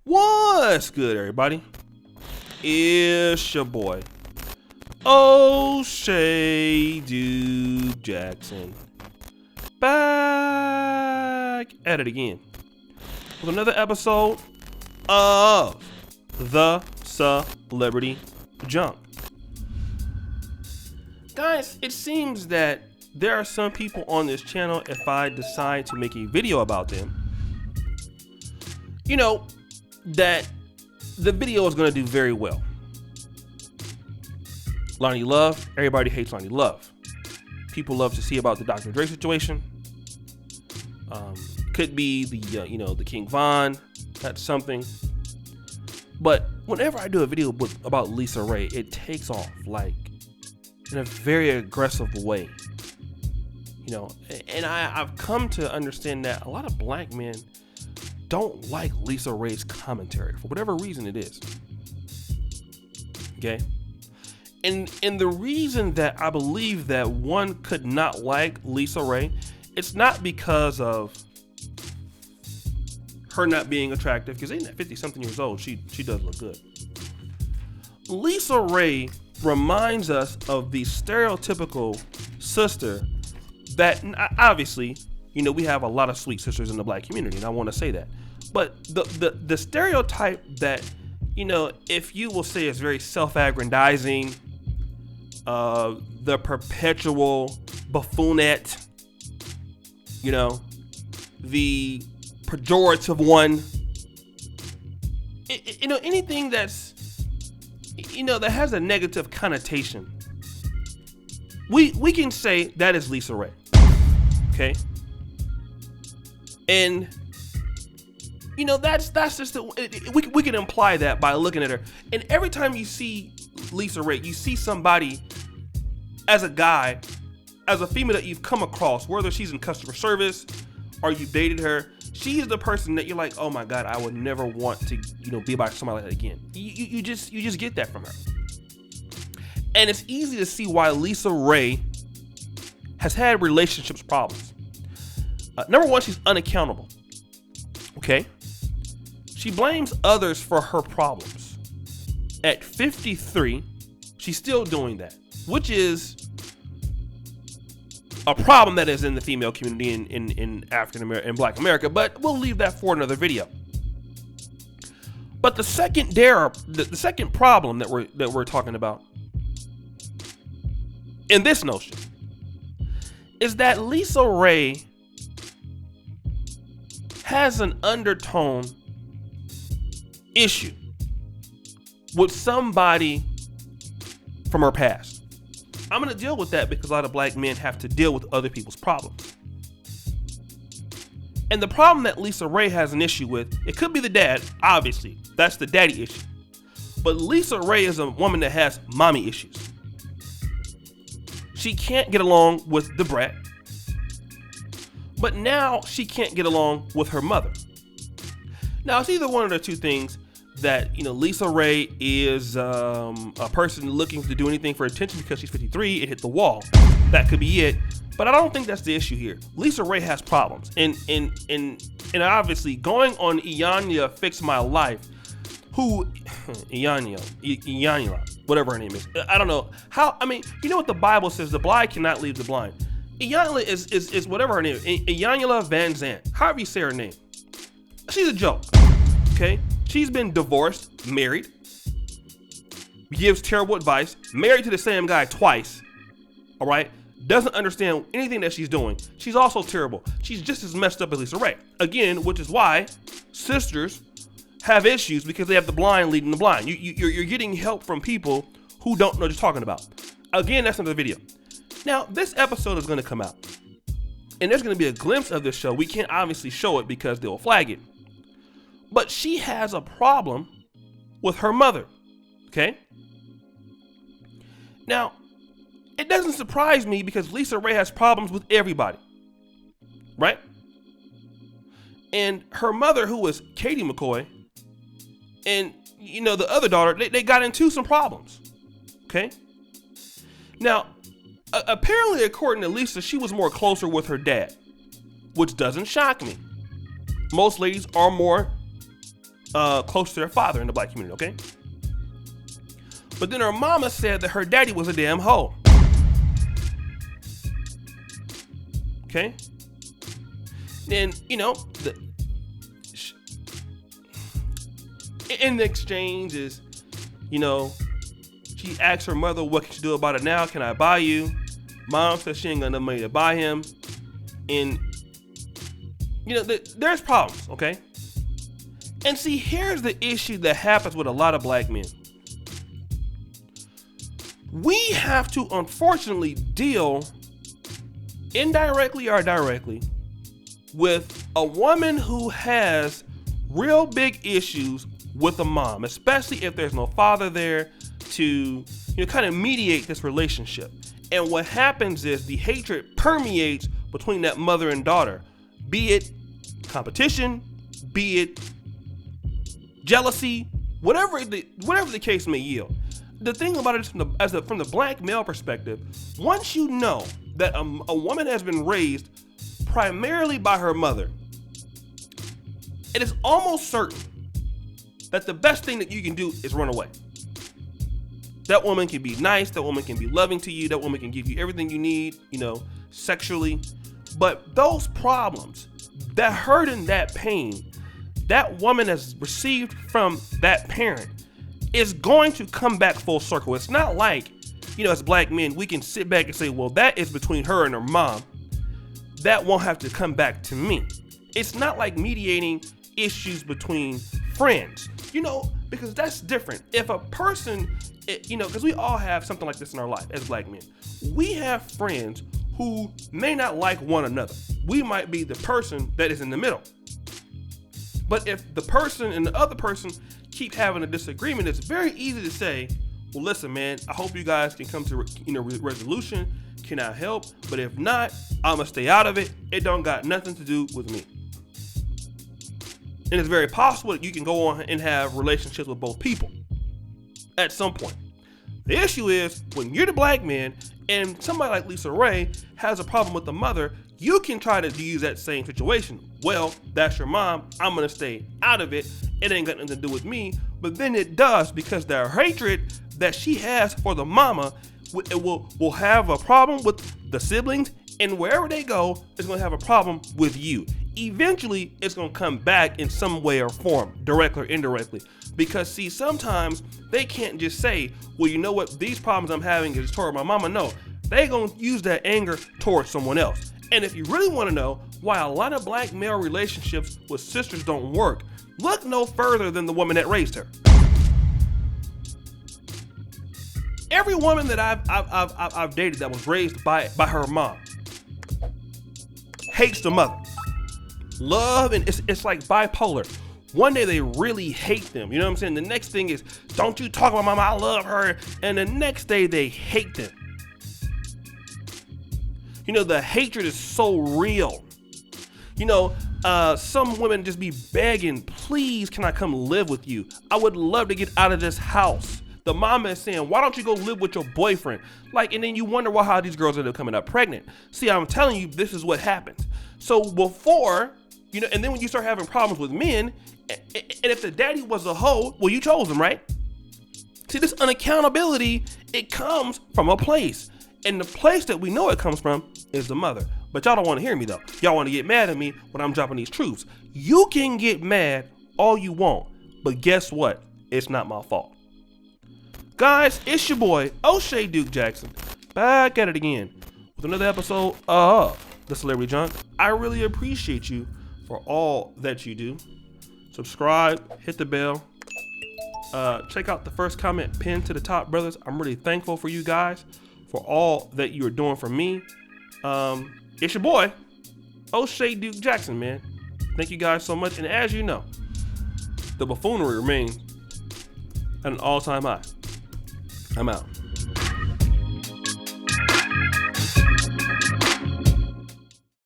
What's good, everybody? It's your boy, O'Shea Dude Jackson, back at it again with another episode of The Celebrity Junk. Guys, it seems that there are some people on this channel, if I decide to make a video about them, that the video is going to do very well. Lonnie Love, everybody hates Lonnie Love. People love to see about the Dr. Dre situation. Could be the King Von. That's something. But whenever I do a video about LisaRaye, it takes off like in a very aggressive way. And I've come to understand that a lot of black men don't like LisaRaye's commentary for whatever reason it is. Okay? And the reason that I believe that one could not like LisaRaye, it's not because of her not being attractive, because even at 50-something years old, she does look good. LisaRaye reminds us of the stereotypical sister that obviously, we have a lot of sweet sisters in the black community, and I want to say that. But the stereotype that, if you will say is very self-aggrandizing, the perpetual buffoonette, the pejorative one, anything that's, that has a negative connotation, we can say that is LisaRaye. Okay? And that's just we can imply that by looking at her. And every time you see LisaRaye, you see somebody as a guy, as a female that you've come across, whether she's in customer service or you dated her, she is the person that you're like, oh my God, I would never want to, be by somebody like that again. You just get that from her. And it's easy to see why LisaRaye has had relationships problems. Number one, she's unaccountable. Okay? She blames others for her problems. At 53, she's still doing that, which is a problem that is in the female community in African America and Black America, but we'll leave that for another video. But the second problem that we're talking about in this notion is that LisaRaye has an undertone issue with somebody from her past. I'm going to deal with that because a lot of black men have to deal with other people's problems. And the problem that LisaRaye has an issue with, it could be the dad, obviously. That's the daddy issue. But LisaRaye is a woman that has mommy issues. She can't get along with the brat. But now she can't get along with her mother. Now, it's either one of the two things that, LisaRaye is a person looking to do anything for attention because she's 53 and hit the wall. That could be it. But I don't think that's the issue here. LisaRaye has problems. And obviously, going on Iyanla Fix My Life, Iyanla, whatever her name is. I don't know. What the Bible says, the blind cannot lead the blind. Iyanla is whatever her name is. Iyanla Vanzant. However you say her name. She's a joke. Okay? She's been divorced, married, gives terrible advice, married to the same guy twice. All right? Doesn't understand anything that she's doing. She's also terrible. She's just as messed up as LisaRaye. Again, which is why sisters have issues, because they have the blind leading the blind. You're getting help from people who don't know what you're talking about. Again, that's another video. Now, this episode is going to come out, and there's going to be a glimpse of this show. We can't obviously show it because they'll flag it. But she has a problem with her mother, okay? Now, it doesn't surprise me because LisaRaye has problems with everybody, right? And her mother, who was Katie McCoy, and, the other daughter, they got into some problems, okay? Now, apparently, according to Lisa, she was more closer with her dad, which doesn't shock me. Most ladies are more close to their father in the black community, okay? But then her mama said that her daddy was a damn hoe. Okay? Then, in the exchange is, she asks her mother, what can she do about it now? Can I buy you? Mom says she ain't got enough money to buy him. And, there's problems, okay? And see, here's the issue that happens with a lot of black men. We have to, unfortunately, deal indirectly or directly with a woman who has real big issues with a mom, especially if there's no father there to kind of mediate this relationship. And what happens is the hatred permeates between that mother and daughter, be it competition, be it jealousy, whatever the case may yield. The thing about it is from the black male perspective, once you know that a woman has been raised primarily by her mother, it is almost certain that the best thing that you can do is run away. That woman can be nice, that woman can be loving to you, that woman can give you everything you need, sexually. But those problems, that hurt and that pain, that woman has received from that parent is going to come back full circle. It's not like, as black men, we can sit back and say, well, that is between her and her mom. That won't have to come back to me. It's not like mediating issues between friends, because that's different. If a person, because we all have something like this in our life as black men. We have friends who may not like one another. We might be the person that is in the middle. But if the person and the other person keep having a disagreement, it's very easy to say, well, listen, man, I hope you guys can come to resolution. Can I help? But if not, I'm going to stay out of it. It don't got nothing to do with me. And it's very possible that you can go on and have relationships with both people at some point. The issue is when you're the black man and somebody like LisaRaye has a problem with the mother, you can try to use that same situation. Well, that's your mom. I'm going to stay out of it. It ain't got nothing to do with me. But then it does, because the hatred that she has for the mama, it will have a problem with the siblings, and wherever they go, it's going to have a problem with you. Eventually, it's going to come back in some way or form, directly or indirectly. Because see, sometimes they can't just say, well, you know what, these problems I'm having is toward my mama. No, they're going to use that anger towards someone else. And if you really want to know why a lot of black male relationships with sisters don't work, look no further than the woman that raised her. Every woman that I've dated that was raised by her mom hates the mother. Love, and it's like bipolar. One day they really hate them, you know what I'm saying? The next thing is, don't you talk about mama, I love her. And the next day they hate them. The hatred is so real. Some women just be begging, please, can I come live with you? I would love to get out of this house. The mama is saying, why don't you go live with your boyfriend? And then you wonder how these girls end up coming up pregnant. See, I'm telling you, this is what happens. So before, and then when you start having problems with men, and if the daddy was a hoe, well, you chose him, right? See, this unaccountability, it comes from a place. And the place that we know it comes from is the mother. But y'all don't want to hear me, though. Y'all want to get mad at me when I'm dropping these truths. You can get mad all you want, but guess what? It's not my fault. Guys, it's your boy, O'Shea Duke Jackson, back at it again with another episode of The Celebrity Junk. I really appreciate you for all that you do. Subscribe, hit the bell. Check out the first comment pinned to the top, brothers. I'm really thankful for you guys for all that you are doing for me. It's your boy, O'Shea Duke Jackson, man. Thank you guys so much. And as you know, the buffoonery remains at an all-time high. I'm out.